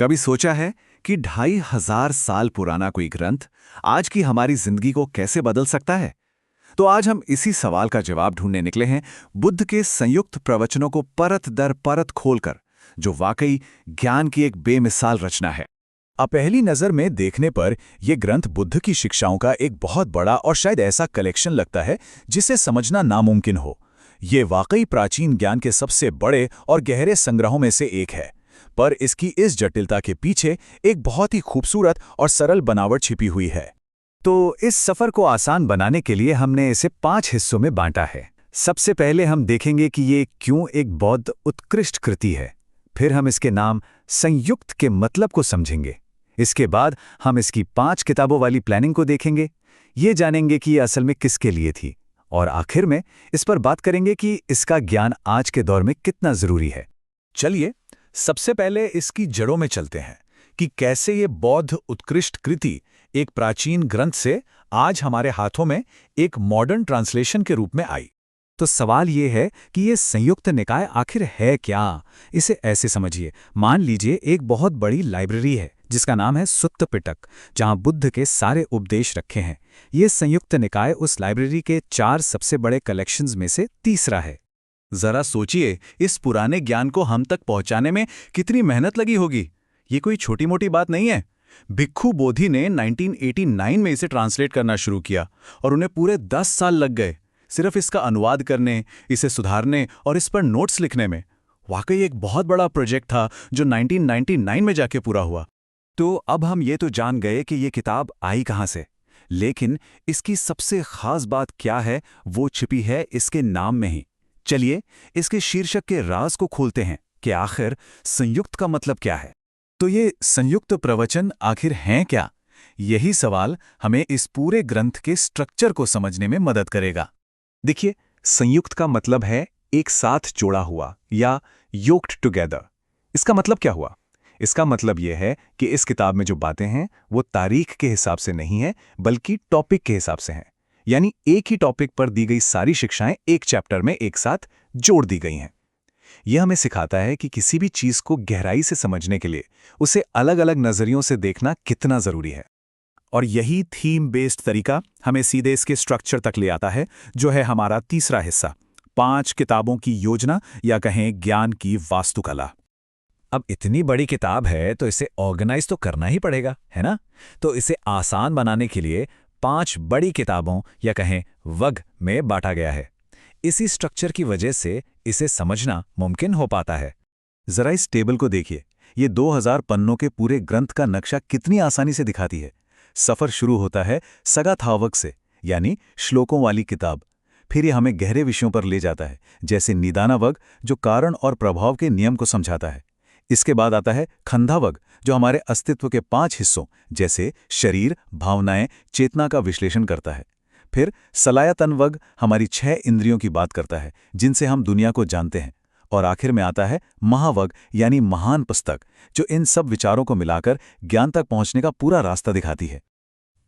कभी सोचा है कि 2500 साल पुराना कोई ग्रंथ आज की हमारी जिंदगी को कैसे बदल सकता है? तो आज हम इसी सवाल का जवाब ढूंढने निकले हैं बुद्ध के संयुक्त प्रवचनों को परत दर परत खोलकर, जो वाकई ज्ञान की एक बेमिसाल रचना है। अब पहली नज़र में देखने पर यह ग्रंथ बुद्ध की शिक्षाओं का एक बहुत बड़ा और शायद ऐसा कलेक्शन लगता है जिसे समझना नामुमकिन हो। ये वाकई प्राचीन ज्ञान के सबसे बड़े और गहरे संग्रहों में से एक है, पर इसकी इस जटिलता के पीछे एक बहुत ही खूबसूरत और सरल बनावट छिपी हुई है। तो इस सफ़र को आसान बनाने के लिए हमने इसे 5 हिस्सों में बांटा है। सबसे पहले हम देखेंगे कि ये क्यों एक बौद्ध उत्कृष्ट कृति है। फिर हम इसके नाम संयुक्त के मतलब को समझेंगे। इसके बाद हम इसकी 5 किताबों वाली प्लानिंग को देखेंगे, ये जानेंगे कि ये असल में किसके लिए थी, और आखिर में इस पर बात करेंगे कि इसका ज्ञान आज के दौर में कितना ज़रूरी है। चलिए सबसे पहले इसकी जड़ों में चलते हैं कि कैसे ये बौद्ध उत्कृष्ट कृति एक प्राचीन ग्रंथ से आज हमारे हाथों में एक मॉडर्न ट्रांसलेशन के रूप में आई। तो सवाल ये है कि ये संयुक्त निकाय आखिर है क्या? इसे ऐसे समझिए, मान लीजिए एक बहुत बड़ी लाइब्रेरी है जिसका नाम है सुत्त पिटक, जहां बुद्ध के सारे उपदेश रखे हैं। ये संयुक्त निकाय उस लाइब्रेरी के 4 सबसे बड़े कलेक्शंस में से तीसरा है। जरा सोचिए, इस पुराने ज्ञान को हम तक पहुंचाने में कितनी मेहनत लगी होगी। ये कोई छोटी मोटी बात नहीं है। भिक्खु बोधि ने 1989 में इसे ट्रांसलेट करना शुरू किया और उन्हें पूरे 10 साल लग गए सिर्फ इसका अनुवाद करने, इसे सुधारने और इस पर नोट्स लिखने में। वाकई एक बहुत बड़ा प्रोजेक्ट था जो 1999 में जाके पूरा हुआ। तो अब हम ये तो जान गए कि ये किताब आई कहाँ से, लेकिन इसकी सबसे खास बात क्या है वो छिपी है इसके नाम में ही। चलिए इसके शीर्षक के राज को खोलते हैं कि आखिर संयुक्त का मतलब क्या है। तो ये संयुक्त प्रवचन आखिर हैं क्या? यही सवाल हमें इस पूरे ग्रंथ के स्ट्रक्चर को समझने में मदद करेगा। देखिए, संयुक्त का मतलब है एक साथ जोड़ा हुआ या योक्ड टुगेदर। इसका मतलब क्या हुआ? इसका मतलब यह है कि इस किताब में जो बातें हैं वो तारीख के हिसाब से नहीं है, बल्कि टॉपिक के हिसाब से हैं। यानी एक ही टॉपिक पर दी गई सारी शिक्षाएं एक चैप्टर में एक साथ जोड़ दी गई हैं। यह हमें सिखाता है कि किसी भी चीज को गहराई से समझने के लिए उसे अलग अलग नजरियों से देखना कितना जरूरी है। और यही थीम बेस्ड तरीका हमें सीधे इसके स्ट्रक्चर तक ले आता है, जो है हमारा तीसरा हिस्सा, 5 किताबों की योजना या कहें ज्ञान की वास्तुकला। अब इतनी बड़ी किताब है तो इसे ऑर्गेनाइज तो करना ही पड़ेगा, है ना? तो इसे आसान बनाने के लिए 5 बड़ी किताबों या कहें वग में बांटा गया है। इसी स्ट्रक्चर की वजह से इसे समझना मुमकिन हो पाता है। जरा इस टेबल को देखिए, ये 2000 पन्नों के पूरे ग्रंथ का नक्शा कितनी आसानी से दिखाती है। सफर शुरू होता है सगाथावक से, यानी श्लोकों वाली किताब। फिर ये हमें गहरे विषयों पर ले जाता है, जैसे निदानावग जो कारण और प्रभाव के नियम को समझाता है। इसके बाद आता है खंधावग जो हमारे अस्तित्व के 5 हिस्सों जैसे शरीर, भावनाएं, चेतना का विश्लेषण करता है। फिर सलायतनवग हमारी 6 इंद्रियों की बात करता है जिनसे हम दुनिया को जानते हैं। और आखिर में आता है महावग यानी महान पुस्तक, जो इन सब विचारों को मिलाकर ज्ञान तक पहुंचने का पूरा रास्ता दिखाती है।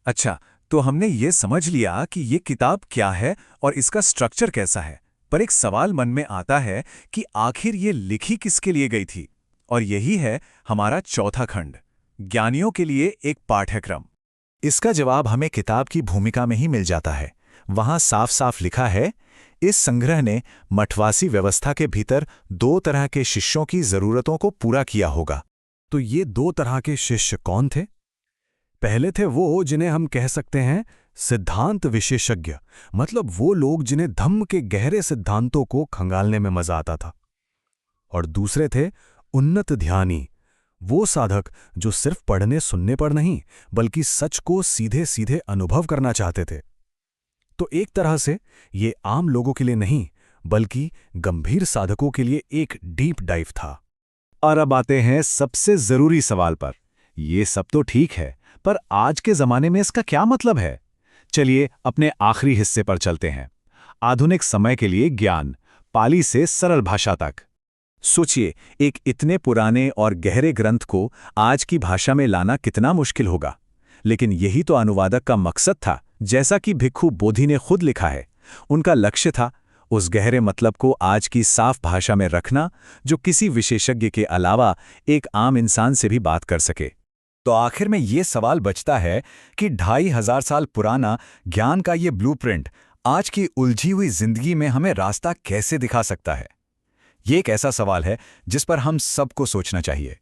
अच्छा, तो हमने ये समझ लिया कि ये किताब क्या है और इसका स्ट्रक्चर कैसा है, पर एक सवाल मन में आता है कि आखिर ये लिखी किसके लिए गई थी? और यही है हमारा चौथा खंड, ज्ञानियों के लिए एक पाठ्यक्रम। इसका जवाब हमें किताब की भूमिका में ही मिल जाता है। वहां साफ साफ लिखा है, इस संग्रह ने मठवासी व्यवस्था के भीतर 2 तरह के शिष्यों की जरूरतों को पूरा किया होगा। तो ये 2 तरह के शिष्य कौन थे? पहले थे वो जिन्हें हम कह सकते हैं सिद्धांत विशेषज्ञ, मतलब वो लोग जिन्हें धम्म के गहरे सिद्धांतों को खंगालने में मजा आता था। और दूसरे थे उन्नत ध्यानी, वो साधक जो सिर्फ पढ़ने सुनने पर नहीं बल्कि सच को सीधे सीधे अनुभव करना चाहते थे। तो एक तरह से ये आम लोगों के लिए नहीं बल्कि गंभीर साधकों के लिए एक डीप डाइव था। और अब आते हैं सबसे जरूरी सवाल पर। ये सब तो ठीक है, पर आज के जमाने में इसका क्या मतलब है? चलिए अपने आखिरी हिस्से पर चलते हैं, आधुनिक समय के लिए ज्ञान, पाली से सरल भाषा तक। सोचिए, एक इतने पुराने और गहरे ग्रंथ को आज की भाषा में लाना कितना मुश्किल होगा, लेकिन यही तो अनुवादक का मकसद था। जैसा कि भिक्खु बोधि ने खुद लिखा है, उनका लक्ष्य था उस गहरे मतलब को आज की साफ भाषा में रखना जो किसी विशेषज्ञ के अलावा एक आम इंसान से भी बात कर सके। तो आखिर में ये सवाल बचता है कि 2500 साल पुराना ज्ञान का ये ब्लूप्रिंट आज की उलझी हुई जिंदगी में हमें रास्ता कैसे दिखा सकता है? ये एक ऐसा सवाल है जिस पर हम सबको सोचना चाहिए।